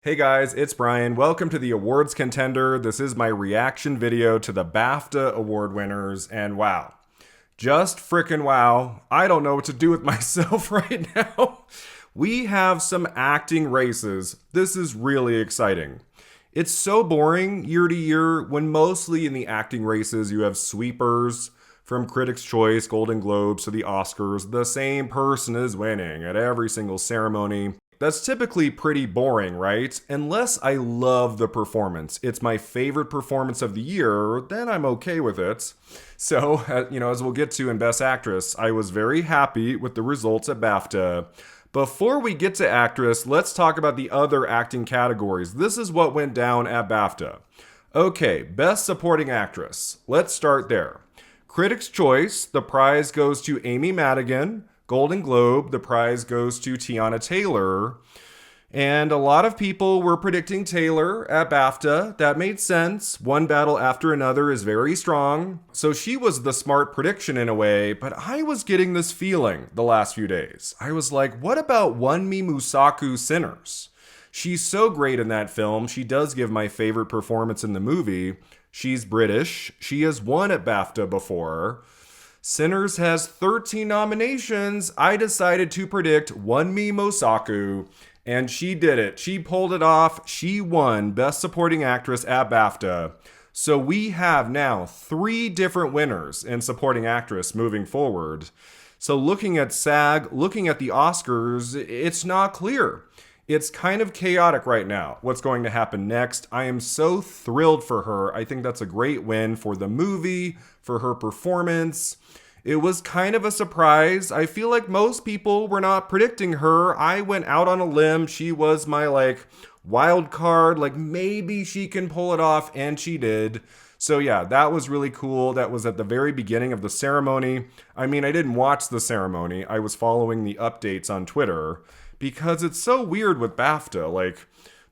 Hey guys, it's Brian. Welcome to the Awards Contender. This is my reaction video to the BAFTA Award winners, and wow. Just frickin' wow. I don't know what to do with myself right now. We have some acting races. This is really exciting. It's so boring year to year when mostly in the acting races you have sweepers from Critics' Choice, Golden Globes to the Oscars. The same person is winning at every single ceremony. That's typically pretty boring, right? Unless I love the performance. It's my favorite performance of the year, then I'm okay with it. So, as we'll get to in Best Actress, I was very happy with the results at BAFTA. Before we get to actress, let's talk about the other acting categories. This is what went down at BAFTA. Okay, Best Supporting Actress. Let's start there. Critics' Choice, the prize goes to Amy Madigan. Golden Globe, the prize goes to Tiana Taylor. And a lot of people were predicting Taylor at BAFTA. That made sense. One battle after another is very strong. So she was the smart prediction in a way, but I was getting this feeling the last few days. I was like, what about Wunmi Musaku's Sinners? She's so great in that film. She does give my favorite performance in the movie. She's British. She has won at BAFTA before. Sinners has 13 nominations. I decided to predict Wunmi Mosaku, and she did it. She pulled it off. She won Best Supporting Actress at BAFTA. So we have now 3 different winners in Supporting Actress moving forward. So looking at SAG, looking at the Oscars, it's not clear. It's kind of chaotic right now, what's going to happen next. I am so thrilled for her. I think that's a great win for the movie, for her performance. It was kind of a surprise. I feel like most people were not predicting her. I went out on a limb. She was my wild card. Maybe she can pull it off, and she did. So yeah, that was really cool. That was at the very beginning of the ceremony. I mean, I didn't watch the ceremony. I was following the updates on Twitter. Because it's so weird with BAFTA.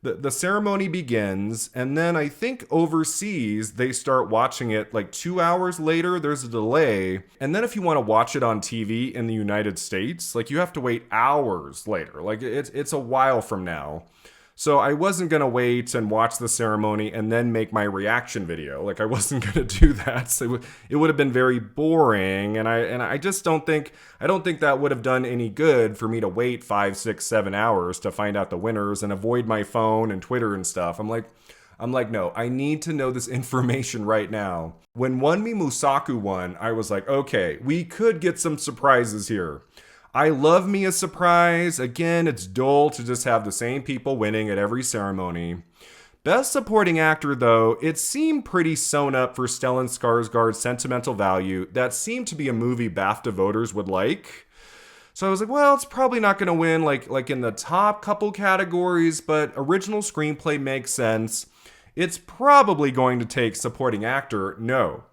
The ceremony begins, and then I think overseas they start watching it 2 hours later. There's a delay. And then if you want to watch it on TV in the United States, you have to wait hours later. It's a while from now. So I wasn't going to wait and watch the ceremony and then make my reaction video. I wasn't going to do that. So it would have been very boring. And I just don't think that would have done any good for me to wait 5, 6, 7 hours to find out the winners and avoid my phone and Twitter and stuff. I'm like, no, I need to know this information right now. When Wunmi Musaku won, I was like, okay, we could get some surprises here. I love me a surprise. Again, it's dull to just have the same people winning at every ceremony. Best Supporting Actor, though, it seemed pretty sewn up for Stellan Skarsgård's sentimental value. That seemed to be a movie BAFTA voters would like. So I was like, well, it's probably not going to win like in the top couple categories, but original screenplay makes sense. It's probably going to take Supporting Actor. No.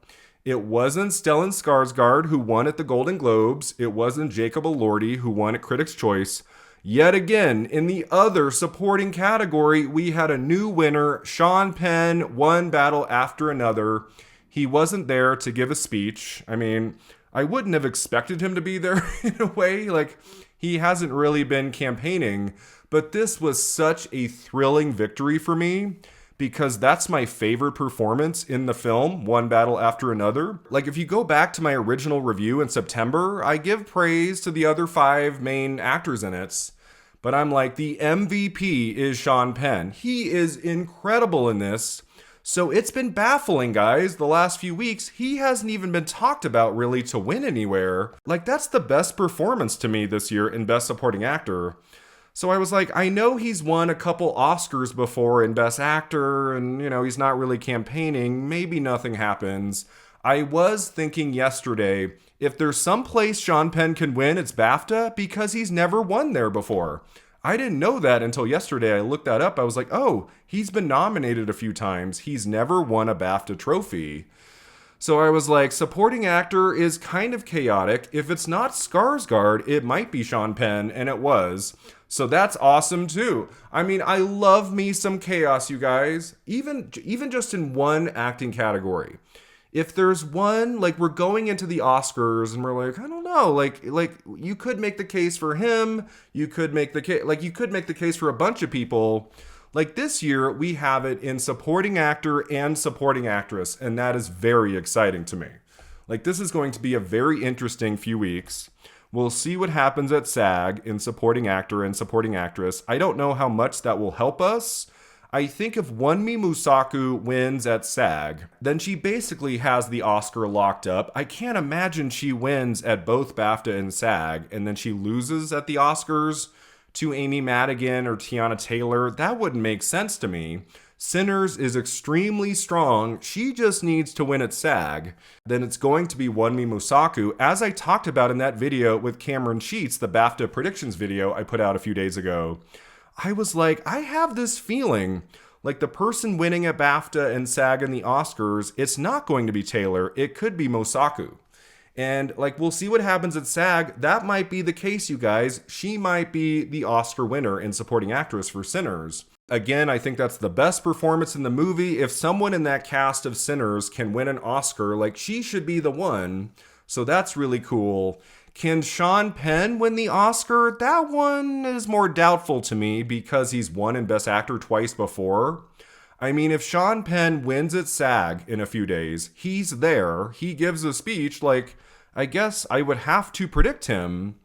It wasn't Stellan Skarsgård who won at the Golden Globes. It wasn't Jacob Elordi who won at Critics' Choice. Yet again, in the other supporting category, we had a new winner. Sean Penn, one battle after another. He wasn't there to give a speech. I mean, I wouldn't have expected him to be there in a way. He hasn't really been campaigning. But this was such a thrilling victory for me. Because that's my favorite performance in the film, one battle after another. If you go back to my original review in September, I give praise to the other 5 main actors in it. But I'm like, the MVP is Sean Penn. He is incredible in this. So it's been baffling, guys, the last few weeks. He hasn't even been talked about really to win anywhere. That's the best performance to me this year in Best Supporting Actor. So I was like, I know he's won a couple Oscars before in Best Actor, and, he's not really campaigning. Maybe nothing happens. I was thinking yesterday, if there's some place Sean Penn can win, it's BAFTA, because he's never won there before. I didn't know that until yesterday. I looked that up. I was like, oh, he's been nominated a few times. He's never won a BAFTA trophy. So I was like, supporting actor is kind of chaotic. If it's not Skarsgård, it might be Sean Penn, and it was. So that's awesome too. I mean, I love me some chaos, you guys. Even just in one acting category. If there's one, we're going into the Oscars and we're like, I don't know, you could make the case for him. You could make the case, you could make the case for a bunch of people. Like this year, we have it in supporting actor and supporting actress, and that is very exciting to me. Like this is going to be a very interesting few weeks. We'll see what happens at SAG in supporting actor and supporting actress. I don't know how much that will help us. I think if Wunmi Musaku wins at SAG, then she basically has the Oscar locked up. I can't imagine she wins at both BAFTA and SAG, and then she loses at the Oscars to Amy Madigan or Tiana Taylor. That wouldn't make sense to me. Sinners is extremely strong. She just needs to win at SAG. Then it's going to be Wunmi Musaku, as I talked about in that video with Cameron Sheets, the BAFTA predictions video I put out a few days ago. I was like, I have this feeling like the person winning at BAFTA and SAG and the Oscars, it's not going to be Taylor. It could be Musaku. And like, we'll see what happens at SAG. That might be the case, you guys. She might be the Oscar winner in supporting actress for Sinners. Again, I think that's the best performance in the movie. If someone in that cast of Sinners can win an Oscar, like she should be the one. So that's really cool. Can Sean Penn win the Oscar? That one is more doubtful to me because he's won in Best Actor twice before. I mean, if Sean Penn wins at SAG in a few days, he's there, he gives a speech, like, I guess I would have to predict him.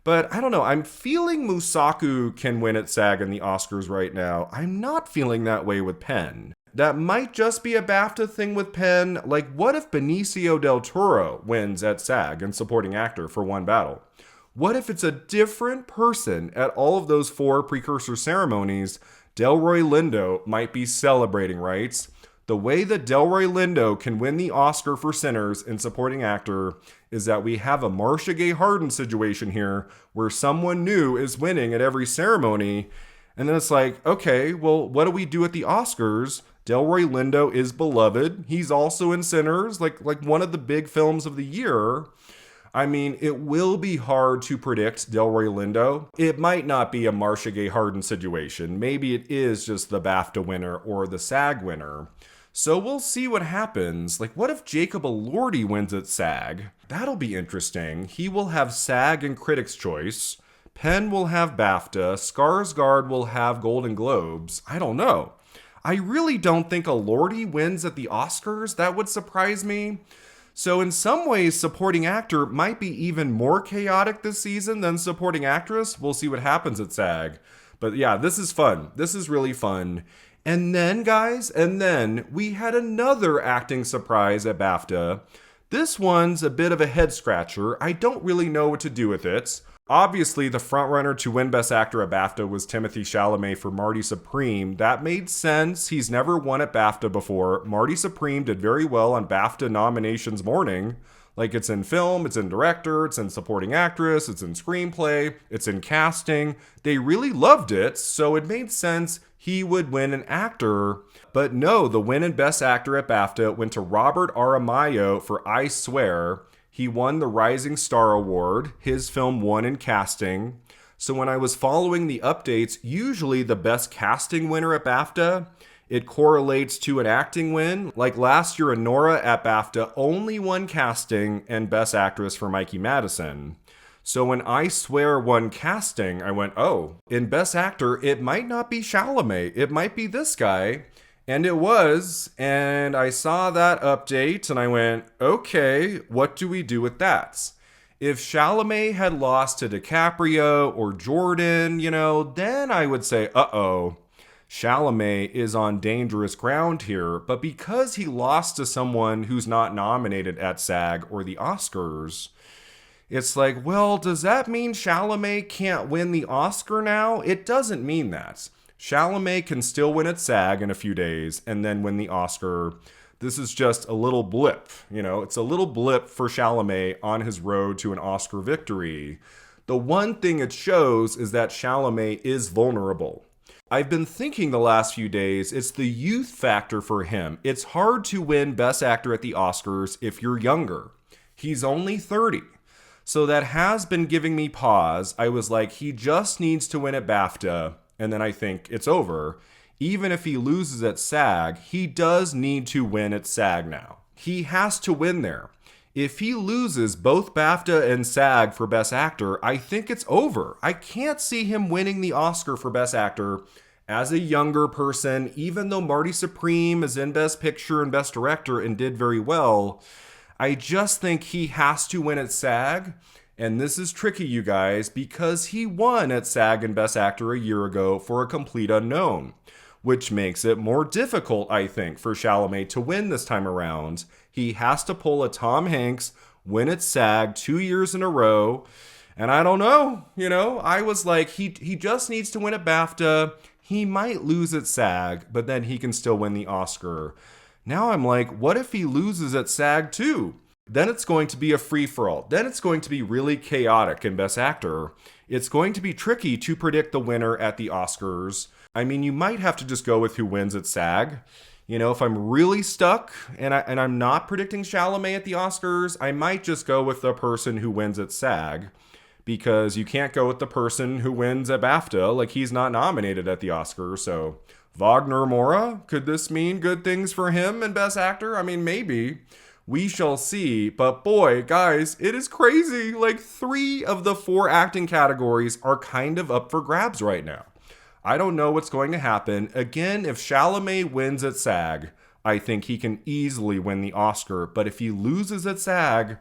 But I don't know, I'm feeling Musaku can win at SAG and the Oscars right now. I'm not feeling that way with Penn. That might just be a BAFTA thing with Penn. Like, what if Benicio del Toro wins at SAG and supporting actor for one battle? What if it's a different person at all of those 4 precursor ceremonies? Delroy Lindo might be celebrating, right? The way that Delroy Lindo can win the Oscar for Sinners in supporting actor is that we have a Marcia Gay Harden situation here where someone new is winning at every ceremony. And then it's like, okay, well, what do we do at the Oscars? Delroy Lindo is beloved. He's also in Sinners, like one of the big films of the year. I mean, it will be hard to predict Delroy Lindo. It might not be a Marcia Gay Harden situation. Maybe it is just the BAFTA winner or the SAG winner. So we'll see what happens. Like, what if Jacob Elordi wins at SAG? That'll be interesting. He will have SAG and Critics' Choice. Penn will have BAFTA. Skarsgård will have Golden Globes. I don't know. I really don't think Elordi wins at the Oscars. That would surprise me. So in some ways, supporting actor might be even more chaotic this season than supporting actress. We'll see what happens at SAG. But yeah, this is fun. This is really fun. And then, guys, we had another acting surprise at BAFTA. This one's a bit of a head scratcher. I don't really know what to do with it. Obviously, the frontrunner to win Best Actor at BAFTA was Timothée Chalamet for Marty Supreme. That made sense. He's never won at BAFTA before. Marty Supreme did very well on BAFTA nominations morning. Like, it's in film, it's in director, it's in supporting actress, it's in screenplay, it's in casting. They really loved it, so it made sense he would win an actor. But no, the win in Best Actor at BAFTA went to Robert Aramayo for I Swear. He won the Rising Star Award. His film won in casting. So when I was following the updates, usually the best casting winner at BAFTA, it correlates to an acting win. Like last year, Nora at BAFTA only won casting and Best Actress for Mikey Madison. So when I Swear won casting, I went, oh, in Best Actor, it might not be Chalamet. It might be this guy. And it was, and I saw that update and I went, okay, what do we do with that? If Chalamet had lost to DiCaprio or Jordan, then I would say, uh-oh, Chalamet is on dangerous ground here. But because he lost to someone who's not nominated at SAG or the Oscars, it's like, well, does that mean Chalamet can't win the Oscar now? It doesn't mean that. Chalamet can still win at SAG in a few days and then win the Oscar. This is just a little blip, it's a little blip for Chalamet on his road to an Oscar victory. The one thing it shows is that Chalamet is vulnerable. I've been thinking the last few days, it's the youth factor for him. It's hard to win Best Actor at the Oscars if you're younger. He's only 30. So that has been giving me pause. I was like, he just needs to win at BAFTA. And then I think it's over. Even if he loses at SAG, he does need to win at SAG now. He has to win there. If he loses both BAFTA and SAG for Best Actor, I think it's over. I can't see him winning the Oscar for Best Actor as a younger person, even though Marty Supreme is in Best Picture and Best Director and did very well, I just think he has to win at SAG. And this is tricky, you guys, because he won at SAG and Best Actor a year ago for A Complete Unknown, which makes it more difficult, I think, for Chalamet to win this time around. He has to pull a Tom Hanks, win at SAG 2 years in a row. And I don't know, I was like, he just needs to win at BAFTA. He might lose at SAG, but then he can still win the Oscar. Now I'm like, what if he loses at SAG too? Then it's going to be a free-for-all. Then it's going to be really chaotic in Best Actor. It's going to be tricky to predict the winner at the Oscars. I mean, you might have to just go with who wins at SAG. If I'm really stuck and I'm not predicting Chalamet at the Oscars, I might just go with the person who wins at SAG, because you can't go with the person who wins at BAFTA. Like, he's not nominated at the Oscars. So Wagner Moura, could this mean good things for him in Best Actor? I mean, maybe. We shall see. But boy, guys, it is crazy. Like, 3 of the 4 acting categories are kind of up for grabs right now. I don't know what's going to happen. Again, if Chalamet wins at SAG, I think he can easily win the Oscar. But if he loses at SAG,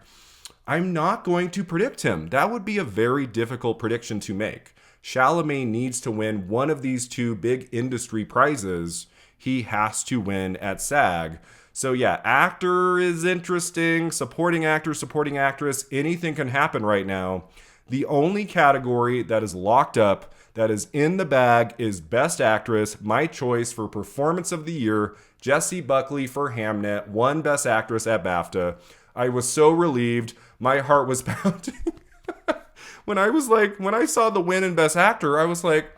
I'm not going to predict him. That would be a very difficult prediction to make. Chalamet needs to win one of these 2 big industry prizes. He has to win at SAG. So yeah, actor is interesting, supporting actor, supporting actress, anything can happen right now. The only category that is locked up, that is in the bag, is Best Actress. My choice for Performance of the Year, Jessie Buckley for Hamnet, won Best Actress at BAFTA. I was so relieved. My heart was pounding. When I saw the win in Best Actor, I was like,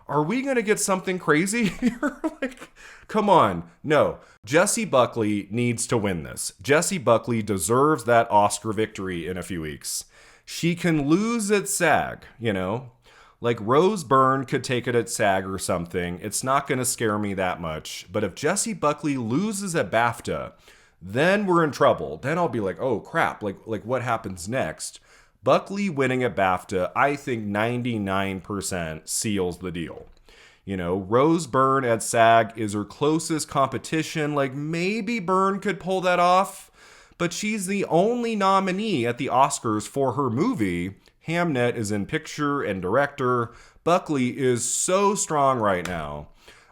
are we going to get something crazy here? Like, come on. No, Jessie Buckley needs to win this. Jessie Buckley deserves that Oscar victory in a few weeks. She can lose at SAG, Like, Rose Byrne could take it at SAG or something. It's not going to scare me that much. But if Jessie Buckley loses at BAFTA, then we're in trouble. Then I'll be like, oh crap, like what happens next? Buckley winning at BAFTA, I think 99% seals the deal. Rose Byrne at SAG is her closest competition. Like, maybe Byrne could pull that off, but she's the only nominee at the Oscars for her movie. Hamnet is in picture and director. Buckley is so strong right now.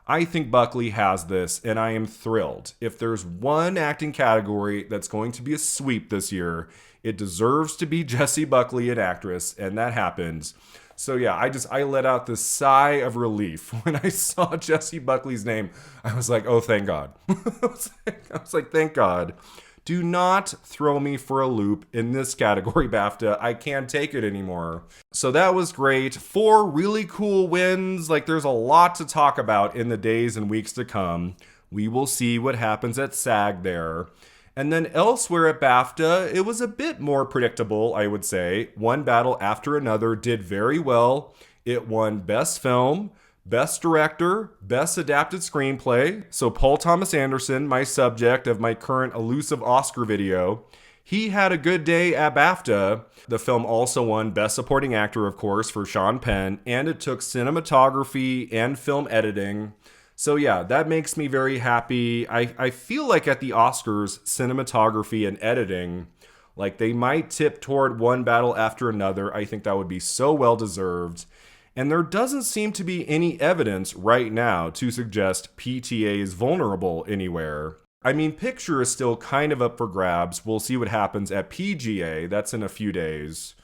I think Buckley has this, and I am thrilled. If there's one acting category that's going to be a sweep this year, it deserves to be Jessie Buckley, an actress, and that happens. So yeah, I let out this sigh of relief when I saw Jessie Buckley's name. I was like, oh, thank God. I was like, thank God. Do not throw me for a loop in this category, BAFTA. I can't take it anymore. So that was great. 4 really cool wins. Like, there's a lot to talk about in the days and weeks to come. We will see what happens at SAG there. And then elsewhere at BAFTA, it was a bit more predictable, I would say. One Battle After Another did very well. It won Best Film, Best Director, Best Adapted Screenplay. So Paul Thomas Anderson, my subject of my current Elusive Oscar video, he had a good day at BAFTA. The film also won Best Supporting Actor, of course, for Sean Penn, and it took cinematography and film editing. So yeah, that makes me very happy. I feel like at the Oscars, cinematography and editing, like, they might tip toward One Battle After Another. I think that would be so well deserved. And there doesn't seem to be any evidence right now to suggest PTA is vulnerable anywhere. I mean, picture is still kind of up for grabs. We'll see what happens at PGA. That's in a few days.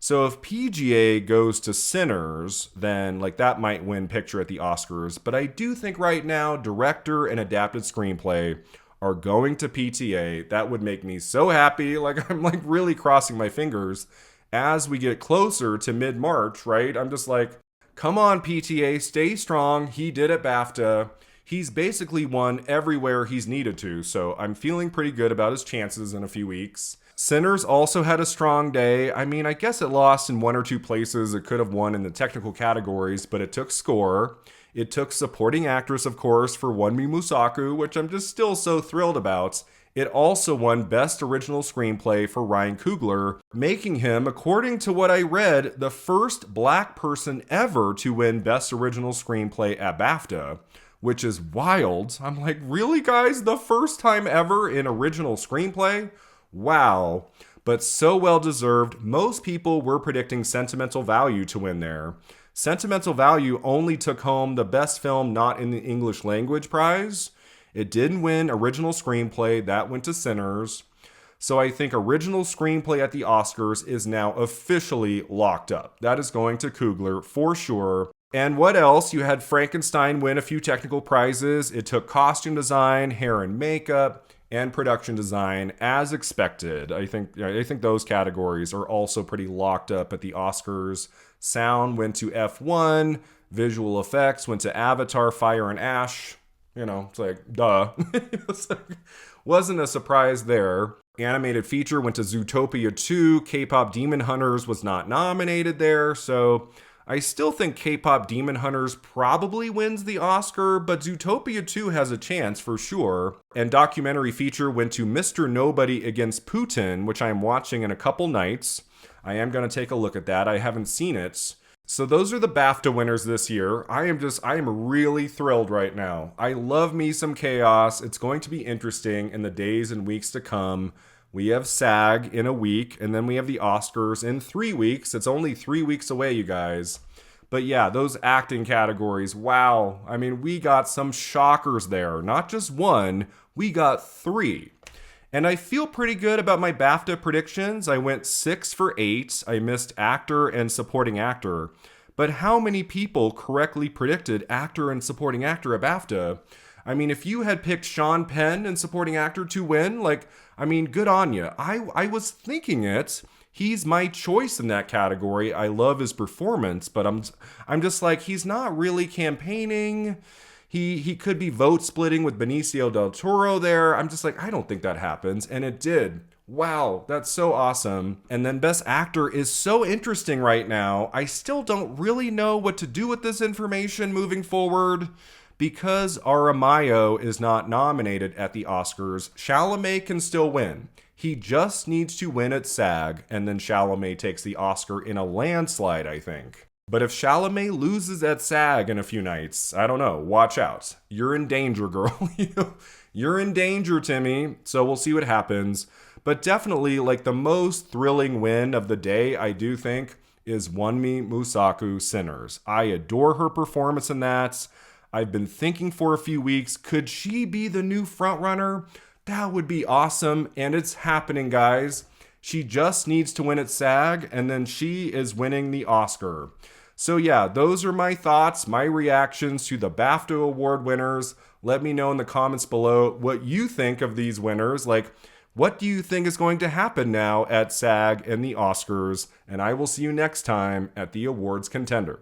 So if PGA goes to Sinners, then like that might win picture at the Oscars. But I do think right now, director and adapted screenplay are going to PTA. That would make me so happy. Like, I'm like really crossing my fingers. As we get closer to mid-March, right? I'm just like, come on, PTA, stay strong. He did at BAFTA. He's basically won everywhere he's needed to, so I'm feeling pretty good about his chances in a few weeks. Sinners also had a strong day. I mean, I guess it lost in 1 or 2 places. It could have won in the technical categories, but it took score. It took supporting actress, of course, for Wunmi Musaku, which I'm just still so thrilled about. It also won Best Original Screenplay for Ryan Coogler, making him, according to what I read, the first black person ever to win Best Original Screenplay at BAFTA, which is wild. I'm like, really, guys? The first time ever in original screenplay? Wow. But so well deserved. Most people were predicting Sentimental Value to win there. Sentimental Value only took home the Best Film Not in the English Language prize. It didn't win Original Screenplay. That went to Sinners. So I think Original Screenplay at the Oscars is now officially locked up. That is going to Coogler for sure. And what else? You had Frankenstein win a few technical prizes. It took costume design, hair and makeup, and production design as expected. I think those categories are also pretty locked up at the Oscars. Sound went to F1, visual effects went to Avatar, Fire and Ash. You know, it's like, duh. Wasn't a surprise there. Animated feature went to Zootopia 2. K-pop Demon Hunters was not nominated there, so I still think K-pop Demon Hunters probably wins the Oscar, but Zootopia 2 has a chance for sure. And documentary feature went to Mr. Nobody Against Putin, which I am watching in a couple nights. I am going to take a look at that. I haven't seen it. So those are the BAFTA winners this year. I am really thrilled right now. I love me some chaos. It's going to be interesting in the days and weeks to come. We have SAG in a week, and then we have the Oscars in 3 weeks. It's only 3 weeks away, you guys. But yeah, those acting categories, wow. I mean, we got some shockers there. Not just one, we got 3. And I feel pretty good about my BAFTA predictions. I went 6 for 8. I missed actor and supporting actor. But how many people correctly predicted actor and supporting actor at BAFTA? I mean, if you had picked Sean Penn and supporting actor to win, good on you. I was thinking it. He's my choice in that category. I love his performance, but I'm just like, he's not really campaigning. He could be vote splitting with Benicio del Toro there. I'm just like, I don't think that happens. And it did. Wow, that's so awesome. And then Best Actor is so interesting right now. I still don't really know what to do with this information moving forward. Because Aramayo is not nominated at the Oscars, Chalamet can still win. He just needs to win at SAG, and then Chalamet takes the Oscar in a landslide, I think. But if Chalamet loses at SAG in a few nights, I don't know, watch out. You're in danger, girl. You're in danger, Timmy. So we'll see what happens. But definitely, the most thrilling win of the day, I do think, is Wunmi Mosaku, Sinners. I adore her performance in that. I've been thinking for a few weeks, could she be the new frontrunner? That would be awesome, and it's happening, guys. She just needs to win at SAG, and then she is winning the Oscar. So yeah, those are my thoughts, my reactions to the BAFTA Award winners. Let me know in the comments below what you think of these winners. What do you think is going to happen now at SAG and the Oscars? And I will see you next time at the Awards Contender.